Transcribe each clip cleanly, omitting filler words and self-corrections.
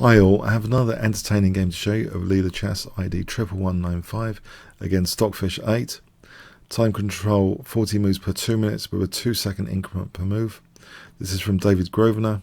Hi all, I have another entertaining game to show you of Leela Chess ID 11195 against Stockfish 8. Time control 40 moves per 2 minutes with a 2-second increment per move. This is from David Grosvenor.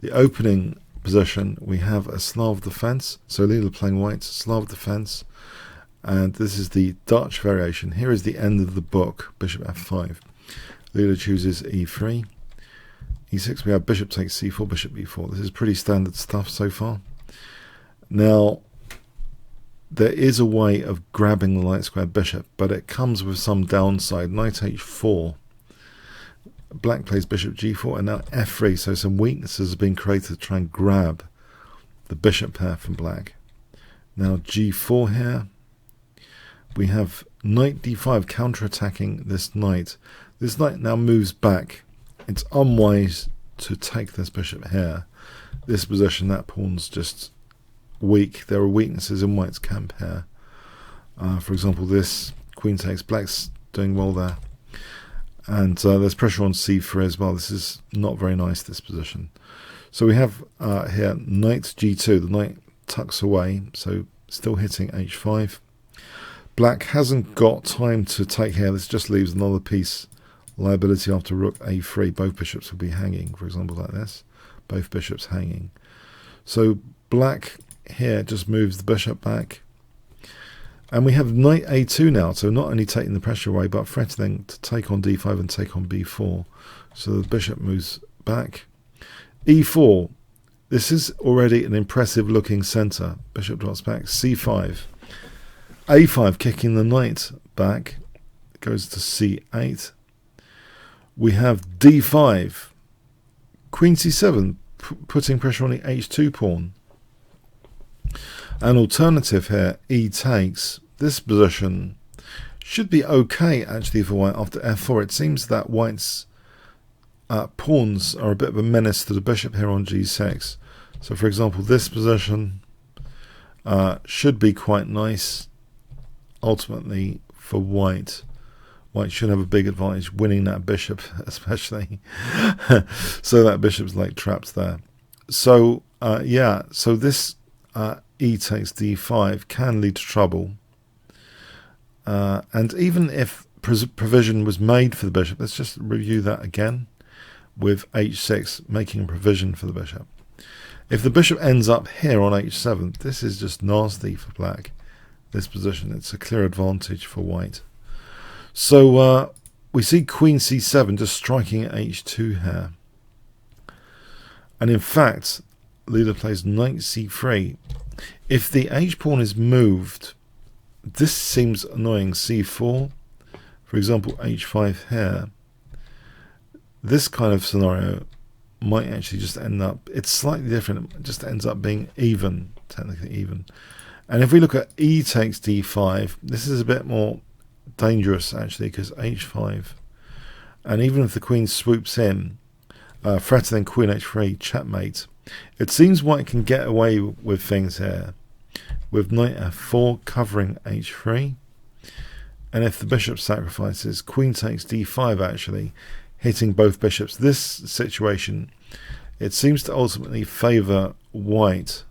The opening position, we have a Slav defense, so Leela playing white, Slav defense, and this is the Dutch variation. Here is the end of the book, bishop f5. Leela chooses e3. e6, we have bishop takes c4, bishop b4. This is pretty standard stuff so far. Now, there is a way of grabbing the light squared bishop, but it comes with some downside. Knight h4. Black plays bishop g4, and now f3, so some weaknesses have been created to try and grab the bishop pair from black. Now g4 here. We have knight d5 counter-attacking this knight. This knight now moves back. It's unwise to take this bishop here. This position, that pawn's just weak. There are weaknesses in white's camp here. For example, this queen takes, black's doing well there. And there's pressure on c3 as well. This is not very nice, this position. So we have here knight g2. The knight tucks away, so still hitting h5. Black hasn't got time to take here. This just leaves another piece liability after rook a3. Both bishops will be hanging, for example, like this. Both bishops hanging. So black here just moves the bishop back. And we have knight a2 now, so not only taking the pressure away, but threatening to take on d5 and take on b4. So the bishop moves back. e4. This is already an impressive looking center. Bishop drops back. c5. a5 kicking the knight back. It goes to c8. We have d5, queen c7, putting pressure on the h2 pawn. An alternative here, e takes. This position should be okay actually for white after f4. It seems that white's pawns are a bit of a menace to the bishop here on g6. So for example, this position should be quite nice ultimately for white. White should have a big advantage winning that bishop, especially. So that bishop's like trapped there. So yeah, so this e takes d5 can lead to trouble. And even if provision was made for the bishop, let's just review that again with h6 making provision for the bishop. If the bishop ends up here on h7, this is just nasty for black. This position, it's a clear advantage for white. So we see queen c7 just striking at h2 here. And in fact, Leela plays knight c3. If the h pawn is moved, this seems annoying. c4, for example, h5 here. This kind of scenario might actually just end up, it's slightly different, it just ends up being even, technically even. And if we look at e takes d5, this is a bit more dangerous actually, because h5, and even if the queen swoops in, threatening queen h3, checkmate. It seems white can get away with things here with knight f4 covering h3, and if the bishop sacrifices, queen takes d5 actually hitting both bishops. This situation, it seems to ultimately favor white.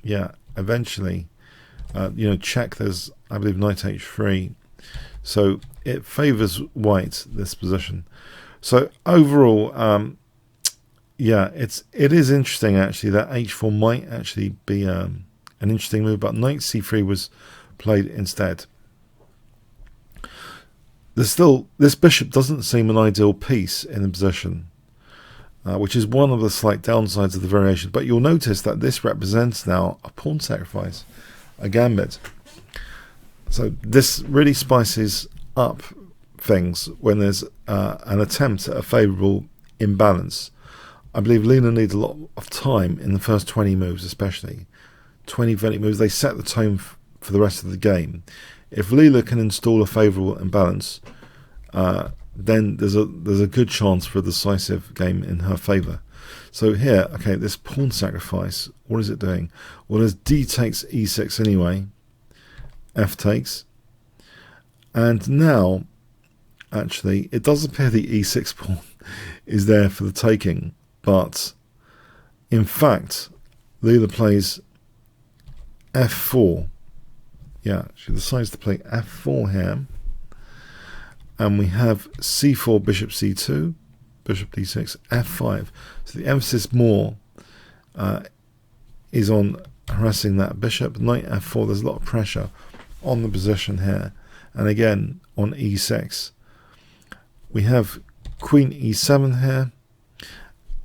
Yeah, eventually, check, there's, I believe, knight h3. So it favors white, this position. So overall, yeah, it is interesting actually that h4 might actually be an interesting move, but knight c3 was played instead. This bishop doesn't seem an ideal piece in the position, which is one of the slight downsides of the variation. But you'll notice that this represents now a pawn sacrifice, a gambit. So this really spices up things when there's an attempt at a favourable imbalance. I believe Leela needs a lot of time in the first 20 moves, especially 20-30 moves. They set the tone for the rest of the game. If Leela can install a favourable imbalance, then there's a good chance for a decisive game in her favour. So here, okay, this pawn sacrifice, what is it doing? Well, there's d takes e6 anyway. F takes, and now actually it does appear the e6 pawn is there for the taking, but in fact Leela plays f4. Yeah, she decides to play f4 here. And we have c4, bishop c2, bishop d6, f5. So the emphasis more is on harassing that bishop. Knight f4, there's a lot of pressure on the position here. And again, on e6. We have queen e7 here.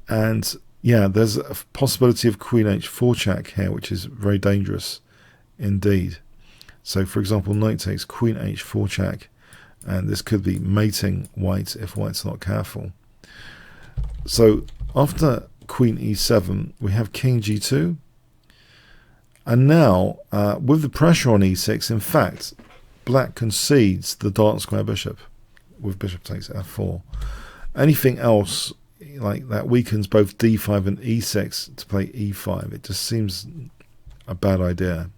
And yeah, there's a possibility of queen h4 check here, which is very dangerous indeed. So for example, knight takes queen h4 check. And this could be mating white if white's not careful. So after queen e7, we have king g2. And now, with the pressure on e6, in fact, black concedes the dark square bishop with bishop takes f4. Anything else like that weakens both d5 and e6 to play e5. It just seems a bad idea.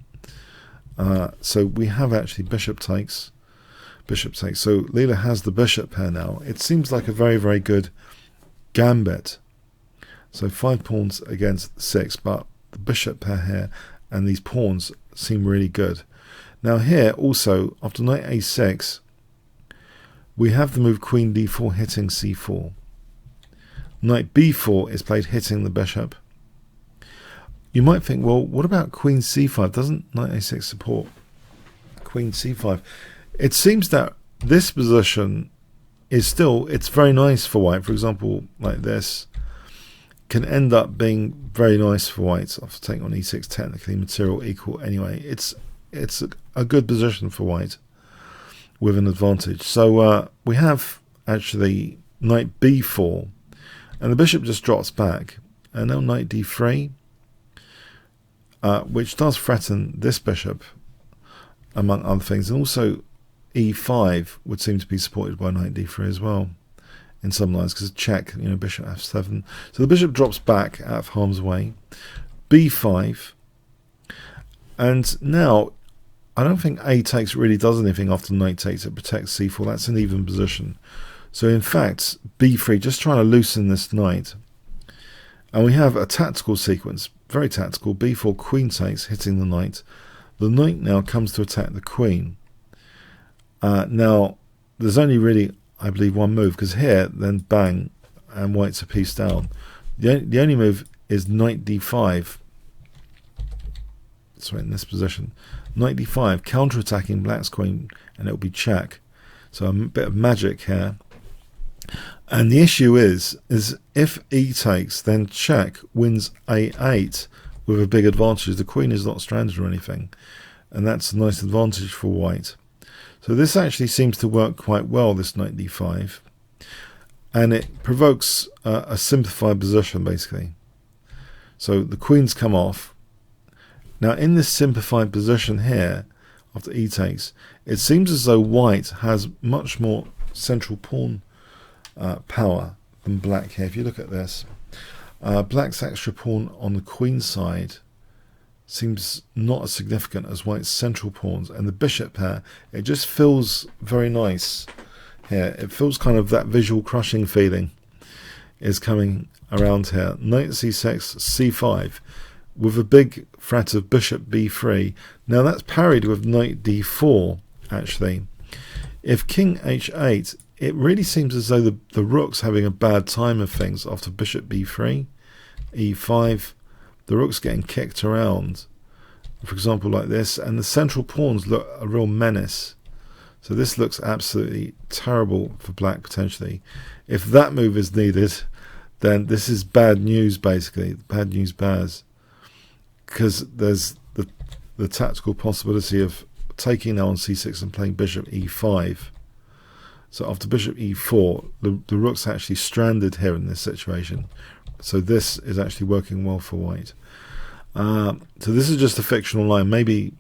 So we have actually bishop takes. Bishop takes. So Leela has the bishop pair now. It seems like a very, very good gambit. So 5 pawns against 6, but the bishop pair here and these pawns seem really good. Now here also, after knight a6, we have the move queen d4 hitting c4. Knight b4 is played hitting the bishop. You might think, well, what about queen c5? Doesn't knight a6 support queen c5? It seems that this position is still, it's very nice for white. For example, like this, can end up being very nice for white after taking on e6, technically material equal anyway. It's a good position for white with an advantage. So we have actually knight b4, and the bishop just drops back. And now knight d3, which does threaten this bishop, among other things. And also e5 would seem to be supported by knight d3 as well in some lines, because check, bishop f7. So the bishop drops back out of harm's way. b5, and now I don't think a takes really does anything after knight takes. It protects c4. That's an even position. So in fact, b3, just trying to loosen this knight. And we have a tactical sequence, very tactical. b4, queen takes, hitting the knight. The knight now comes to attack the queen. Now, there's only really, I believe, one move, because here, then bang, and white's a piece down. The only move is knight d5. Sorry, in this position. Knight d5, counter-attacking black's queen, and it'll be check. So a bit of magic here. And the issue is if e takes, then check wins a8 with a big advantage. The queen is not stranded or anything. And that's a nice advantage for white. So this actually seems to work quite well, this knight d5, and it provokes a simplified position basically. So the queen's come off. Now in this simplified position here, after e takes, it seems as though white has much more central pawn power than black here. If you look at this, black's extra pawn on the queen side seems not as significant as white's central pawns, and the bishop pair, it just feels very nice here. It feels kind of that visual crushing feeling is coming around here. Knight c6, c5 with a big threat of bishop b3. Now that's parried with knight d4 actually. If king h8, it really seems as though the rook's having a bad time of things after bishop b3, e5. The rook's getting kicked around, for example, like this, and the central pawns look a real menace. So this looks absolutely terrible for black potentially. If that move is needed, then this is bad news basically. Bad news bears, because there's the tactical possibility of taking now on c6 and playing bishop e5. So after bishop e4, the rook's actually stranded here in this situation. So this is actually working well for white. So this is just a fictional line. Maybe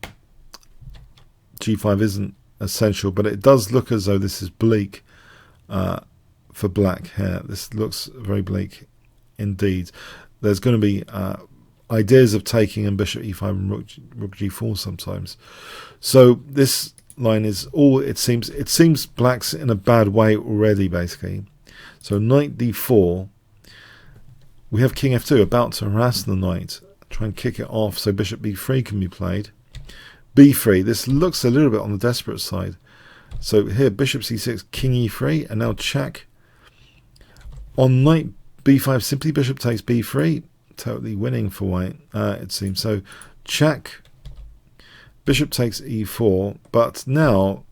g5 isn't essential, but it does look as though this is bleak for black here. This looks very bleak indeed. There's going to be ideas of taking in bishop e5 and rook g4 sometimes. So this line is all it seems. It seems black's in a bad way already basically. So knight d4. We have king f2 about to harass the knight, Try and kick it off so bishop b3 can be played. b3, this looks a little bit on the desperate side. So here, bishop c6, king e3, and now check. On knight b5, simply bishop takes b3. Totally winning for white, it seems. So check, bishop takes e4, but now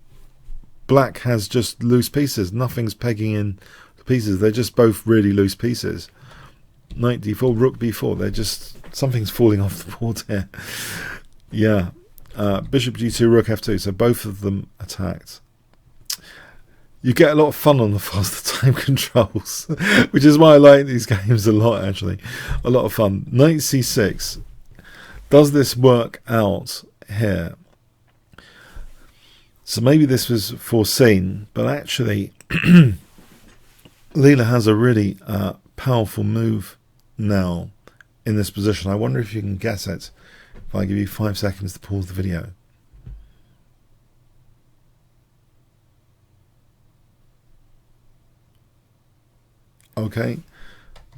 black has just loose pieces. Nothing's pegging in the pieces. They're just both really loose pieces. Knight d4, rook b4. They're just, something's falling off the board here. Yeah. Bishop g2, rook f2. So both of them attacked. You get a lot of fun on the faster time controls, which is why I like these games a lot, actually. A lot of fun. Knight c6. Does this work out here? So maybe this was foreseen, but actually Leela has a really powerful move now in this position. I wonder if you can guess it if I give you 5 seconds to pause the video. Okay,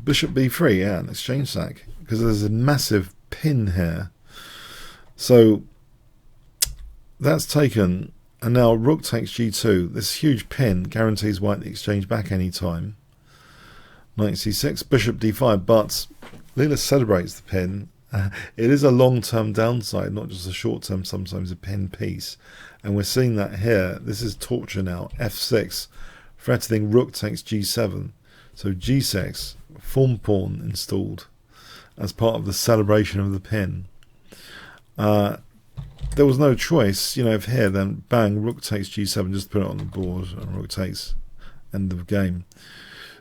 bishop b3, yeah, an exchange sack, because there's a massive pin here. So that's taken, and now rook takes g2. This huge pin guarantees white the exchange back any time. Knight c6, bishop d5, but Leela celebrates the pin. It is a long-term downside, not just a short-term, sometimes a pin piece. And we're seeing that here. This is torture now. f6, threatening rook takes g7. So g6, form pawn installed as part of the celebration of the pin. There was no choice, you know, if here, then bang, rook takes g7, just put it on the board, and rook takes, end of game.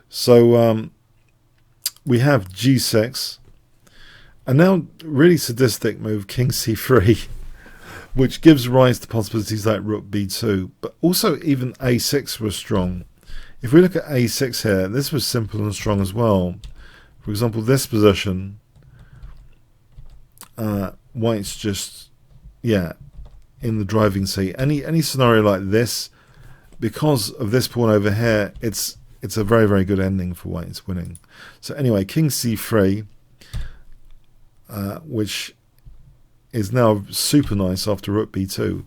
So we have g6, and now really sadistic move, king c3, which gives rise to possibilities like rook b2, but also even a6 was strong. If we look at a6 here, this was simple and strong as well. For example, this position, white's just, yeah, in the driving seat. Any scenario like this, because of this pawn over here, it's a very, very good ending for white. It's winning. So anyway, king c3, which is now super nice after rook b2.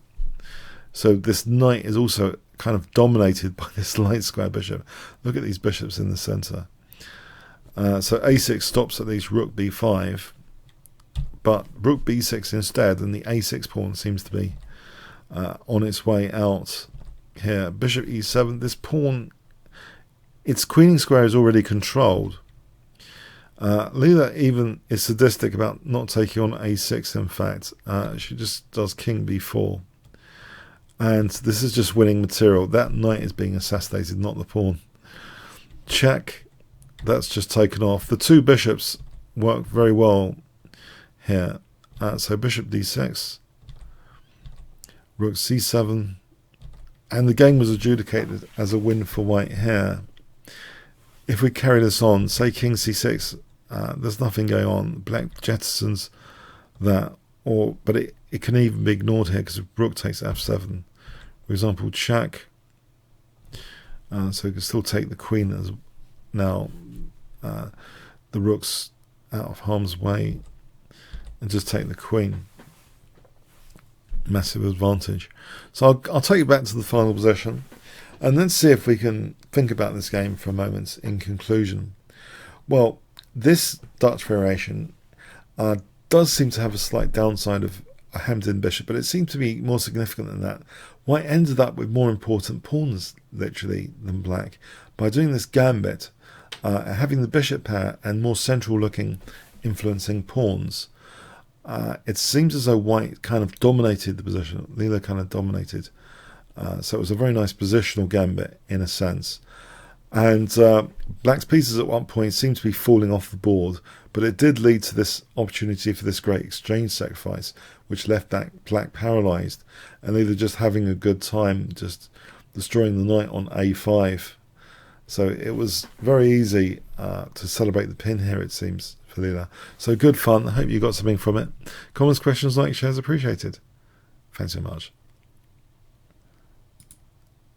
So this knight is also kind of dominated by this light square bishop. Look at these bishops in the center. So a6 stops at least rook b5, but rook b6 instead, and the a6 pawn seems to be on its way out here. Bishop e7, this pawn, its queening square is already controlled. Leela even is sadistic about not taking on a6, in fact. She just does king b4. And this is just winning material. That knight is being assassinated, not the pawn. Check. That's just taken off. The two bishops work very well here. So bishop d6, rook c7, and the game was adjudicated as a win for white here. If we carry this on, say king c6, there's nothing going on. Black jettisons that, but it can even be ignored here because rook takes f7. For example, check. So we can still take the queen as now. The rook's out of harm's way, and just take the queen. Massive advantage. So I'll take you back to the final position, and then see if we can think about this game for a moment in conclusion. Well, this Dutch variation does seem to have a slight downside of a hemmed-in bishop, but it seemed to be more significant than that. White ended up with more important pawns, literally, than black by doing this gambit, having the bishop pair and more central-looking, influencing pawns. It seems as though white kind of dominated the position. Leela kind of dominated. So it was a very nice positional gambit, in a sense. And black's pieces at one point seemed to be falling off the board, but it did lead to this opportunity for this great exchange sacrifice, which left black paralysed, and Leela just having a good time, just destroying the knight on a5. So it was very easy to celebrate the pin here, it seems, for Leela. So good fun. I hope you got something from it. Comments, questions, likes, shares appreciated. Thanks so much.